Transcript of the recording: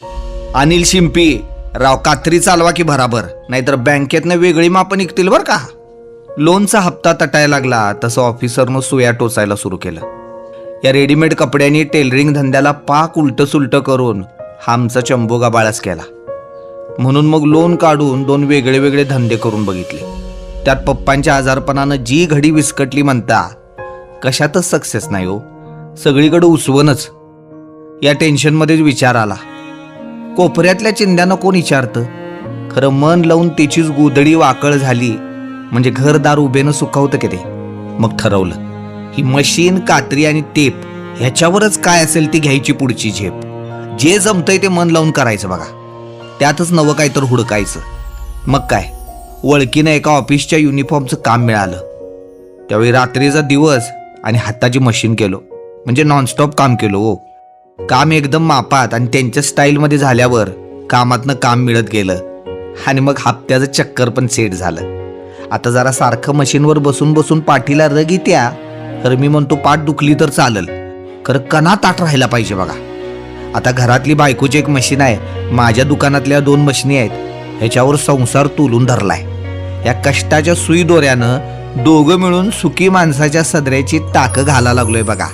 अनिल शिंपी, राव कात्री चालवा की भराभर, नाहीतर बँकेतनं वेगळी मापं निघतील बरं का. लोनचा हप्ता तटायला लागला तसं ऑफिसरनं सुया टोचायला सुरू केलं. या रेडीमेड कपड्यांनी टेलरिंग धंद्याला पाक उलटं सुलटं करून हा आमचा चंबोगा बाळाच केला. म्हणून मग लोन काढून 2 वेगळे वेगळे धंदे करून बघितले. त्यात पप्पांच्या आजारपणानं जी घडी विस्कटली म्हणता, कशातच सक्सेस नाही हो, सगळीकडे उसवणच. या टेन्शनमध्येच विचार आला, कोपऱ्यातल्या चिंध्यानं कोण विचारतं, खरं मन लावून त्याचीच गोधडी वाकळ झाली म्हणजे घरदार उभेनं सुखावतं की ते. मग ठरवलं, ही मशीन, कात्री आणि टेप ह्याच्यावरच काय असेल ती घ्यायची पुढची झेप. जे जमतंय ते मन लावून करायचं बघा, त्यातच नवं काय तर हुडकायचं. मग काय, वळकीनं एका ऑफिसच्या युनिफॉर्मचं काम मिळालं. त्यावेळी रात्रीचा दिवस आणि हाताची मशीन केलो, म्हणजे नॉनस्टॉप काम केलो हो. काम एकदम मापात आणि त्यांच्या स्टाईलमध्ये झाल्यावर कामातनं काम मिळत गेलं आणि मग हप्त्याचं चक्कर पण सेट झालं. आता जरा सारखं मशीनवर बसून बसून पाठीला रग येत्या, तर मी म्हणतो पाठ दुखली तर चालल, खरं कणा ताट राहायला पाहिजे बघा. आता घरातली बायकोची एक मशीन आहे, माझ्या दुकानातल्या 2 मशिनी आहेत, ह्याच्यावर संसार तुलून धरलाय. या कष्टाच्या सुई दोऱ्यानं दोघं मिळून सुखी माणसाच्या सदऱ्याची टाकं घाला लागलोय बघा.